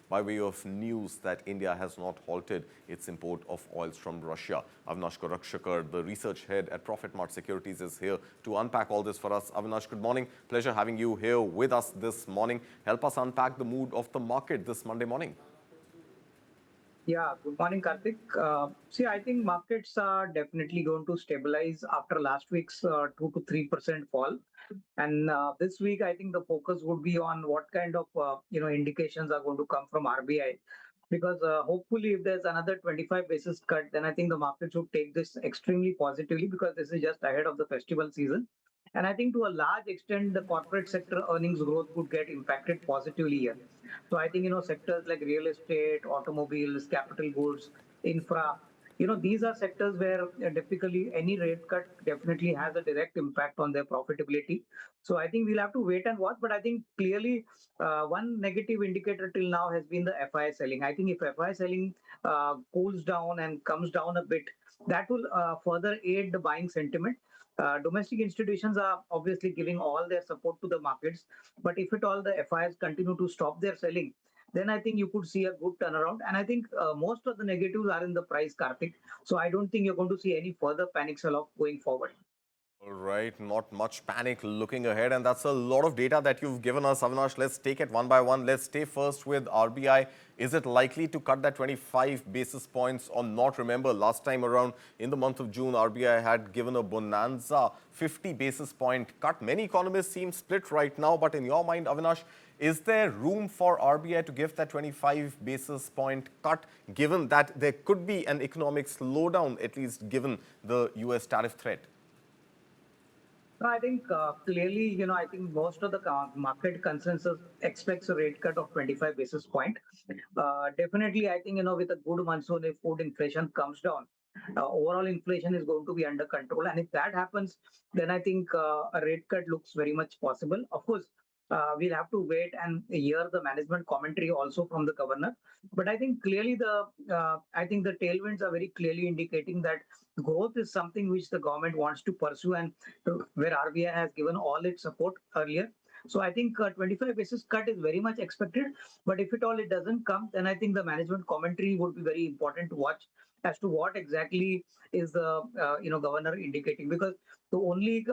by way of news that India has not halted its import of oils from Russia. Avinash Gorakshakar, the research head at Profitmart Securities, is here to unpack all this for us. Avinash, good morning. Pleasure having you here with us this morning. Help us unpack the mood of the market this Monday morning. Yeah, good morning, Kartik. I think markets are definitely going to stabilize after last week's 2 to 3% fall. And this week, I think the focus would be on what kind of indications are going to come from RBI. Because hopefully, if there's another 25 basis cut, then I think the market should take this extremely positively because this is just ahead of the festival season. And I think to a large extent, the corporate sector earnings growth could get impacted positively here. So I think, sectors like real estate, automobiles, capital goods, infra, these are sectors where typically any rate cut definitely has a direct impact on their profitability. So I think we'll have to wait and watch. But I think clearly one negative indicator till now has been the FI selling. I think if FI selling cools down and comes down a bit, that will further aid the buying sentiment. Domestic institutions are obviously giving all their support to the markets, but if at all the FIs continue to stop their selling, then I think you could see a good turnaround. And I think most of the negatives are in the price, Karthik. So I don't think you're going to see any further panic sell-off going forward. All right, not much panic looking ahead, and that's a lot of data that you've given us, Avinash. Let's take it one by one. Let's stay first with RBI. Is it likely to cut that 25 basis points or not? Remember, last time around in the month of June, RBI had given a bonanza 50 basis point cut. Many economists seem split right now, but in your mind, Avinash, is there room for RBI to give that 25 basis point cut, given that there could be an economic slowdown, at least given the US tariff threat? No, I think clearly, I think most of the market consensus expects a rate cut of 25 basis point. Definitely, I think, with a good monsoon, if food inflation comes down, overall inflation is going to be under control. And if that happens, then I think a rate cut looks very much possible. Of course, we'll have to wait and hear the management commentary also from the governor. But I think clearly I think the tailwinds are very clearly indicating that growth is something which the government wants to pursue and where RBI has given all its support earlier. So I think 25 basis cut is very much expected. But if at all it doesn't come, then I think the management commentary would be very important to watch as to what exactly is the governor indicating, because the only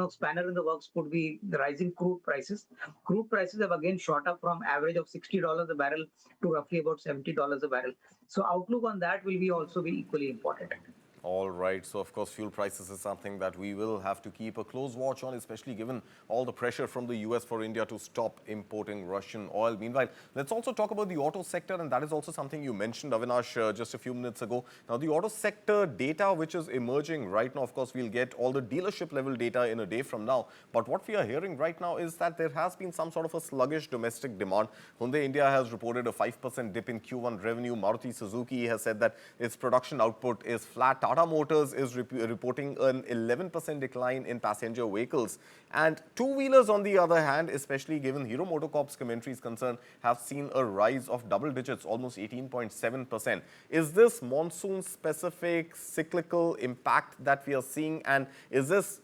spanner in the works could be the rising crude prices. Crude prices have again shot up from average of $60 a barrel to roughly about $70 a barrel. So outlook on that will be also be equally important. All right. So, of course, fuel prices is something that we will have to keep a close watch on, especially given all the pressure from the US for India to stop importing Russian oil. Meanwhile, let's also talk about the auto sector, and that is also something you mentioned, Avinash, just a few minutes ago. Now, the auto sector data which is emerging right now, of course, we'll get all the dealership level data in a day from now. But what we are hearing right now is that there has been some sort of a sluggish domestic demand. Hyundai India has reported a 5% dip in Q1 revenue. Maruti Suzuki has said that its production output is flat. Tata Motors is reporting an 11% decline in passenger vehicles. And two-wheelers, on the other hand, especially given Hero MotoCorp's commentary is concerned, have seen a rise of double digits, almost 18.7%. Is this monsoon-specific cyclical impact that we are seeing? And is this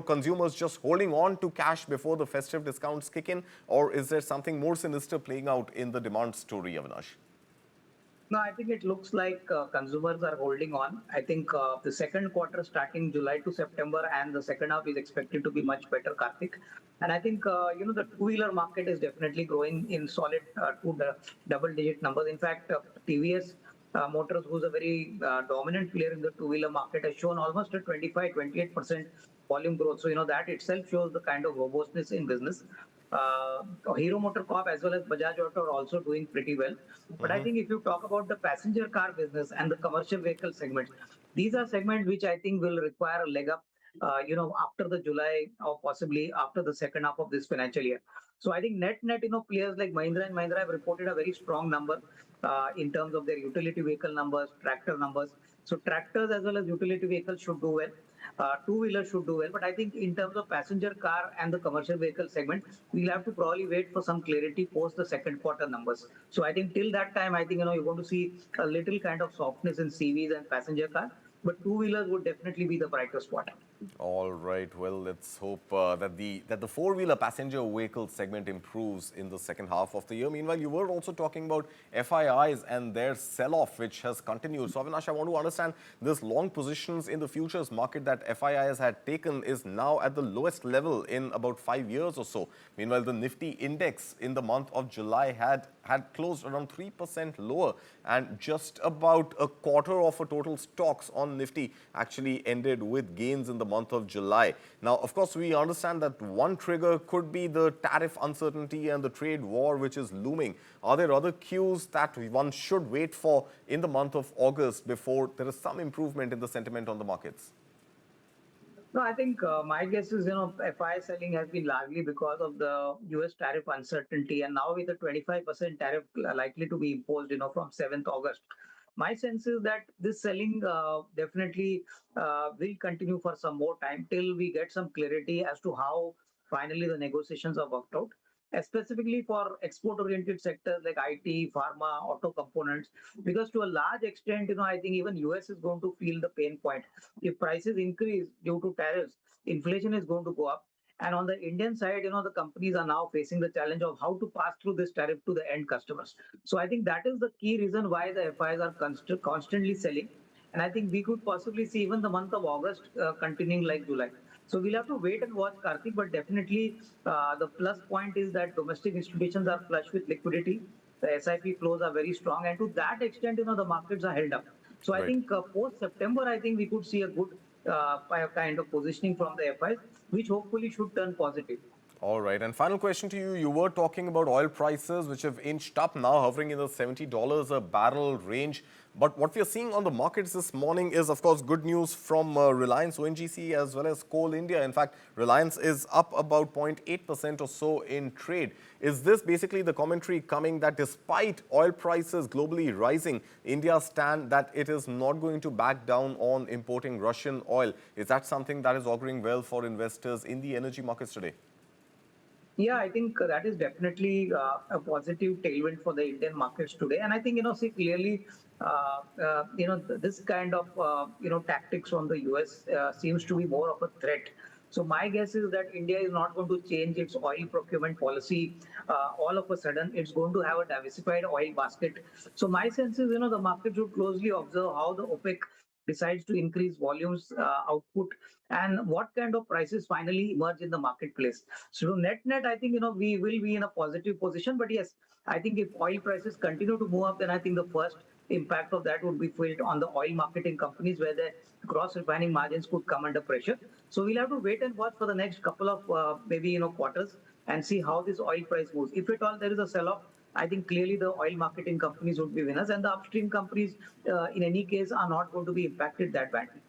consumers just holding on to cash before the festive discounts kick in? Or is there something more sinister playing out in the demand story, Avinash? No, I think it looks like consumers are holding on. I think the second quarter starting July to September and the second half is expected to be much better, Karthik. And I think, the two-wheeler market is definitely growing in solid double-digit numbers. In fact, TVS Motors, who's a very dominant player in the two-wheeler market, has shown almost a 25-28% volume growth. So, that itself shows the kind of robustness in business. Hero MotoCorp as well as Bajaj Auto are also doing pretty well. But I think if you talk about the passenger car business and the commercial vehicle segments, these are segments which I think will require a leg up, after the July or possibly after the second half of this financial year. So I think net, players like Mahindra and Mahindra have reported a very strong number in terms of their utility vehicle numbers, tractor numbers. So tractors as well as utility vehicles should do well. Two-wheelers should do well. But I think in terms of passenger car and the commercial vehicle segment, we'll have to probably wait for some clarity post the second quarter numbers. So I think till that time, I think, you're going to see a little kind of softness in CVs and passenger car. But two-wheelers would definitely be the brighter spot. All right. Well, let's hope that the four-wheeler passenger vehicle segment improves in the second half of the year. Meanwhile, you were also talking about FIIs and their sell-off, which has continued. So, Avinash, I want to understand this long positions in the futures market that FIIs had taken is now at the lowest level in about 5 years or so. Meanwhile, the Nifty index in the month of July had closed around 3% lower, and just about a quarter of a total stocks on Nifty actually ended with gains in the month of July. Now, of course, we understand that one trigger could be the tariff uncertainty and the trade war which is looming. Are there other cues that one should wait for in the month of August before there is some improvement in the sentiment on the markets? No, I think my guess is, FI selling has been largely because of the US tariff uncertainty. And now with the 25% tariff likely to be imposed, from 7th August, my sense is that this selling definitely will continue for some more time till we get some clarity as to how finally the negotiations are worked out. Specifically for export-oriented sectors like IT, pharma, auto components, because to a large extent, I think even US is going to feel the pain point. If prices increase due to tariffs, inflation is going to go up. And on the Indian side, the companies are now facing the challenge of how to pass through this tariff to the end customers. So I think that is the key reason why the FIs are constantly selling. And I think we could possibly see even the month of August continuing like July. So we'll have to wait and watch, Karthik. But definitely, the plus point is that domestic institutions are flush with liquidity. The SIP flows are very strong, and to that extent, the markets are held up. So I Right. think post September, I think we could see a good kind of positioning from the FIs, which hopefully should turn positive. All right. And final question to you. You were talking about oil prices, which have inched up now, hovering in the $70 a barrel range. But what we are seeing on the markets this morning is, of course, good news from Reliance ONGC as well as Coal India. In fact, Reliance is up about 0.8% or so in trade. Is this basically the commentary coming that despite oil prices globally rising, India stand that it is not going to back down on importing Russian oil? Is that something that is auguring well for investors in the energy markets today? Yeah, I think that is definitely a positive tailwind for the Indian markets today. And I think, see, clearly, this kind of, tactics from the US seems to be more of a threat. So my guess is that India is not going to change its oil procurement policy all of a sudden. It's going to have a diversified oil basket. So my sense is, the market should closely observe how the OPEC decides to increase volumes, output, and what kind of prices finally emerge in the marketplace. So net, I think we will be in a positive position. But yes, I think if oil prices continue to move up, then I think the first impact of that would be felt on the oil marketing companies, where the gross refining margins could come under pressure. So we'll have to wait and watch for the next couple of maybe quarters and see how this oil price moves. If at all there is a sell-off, I think clearly the oil marketing companies would be winners, and the upstream companies, in any case, are not going to be impacted that badly.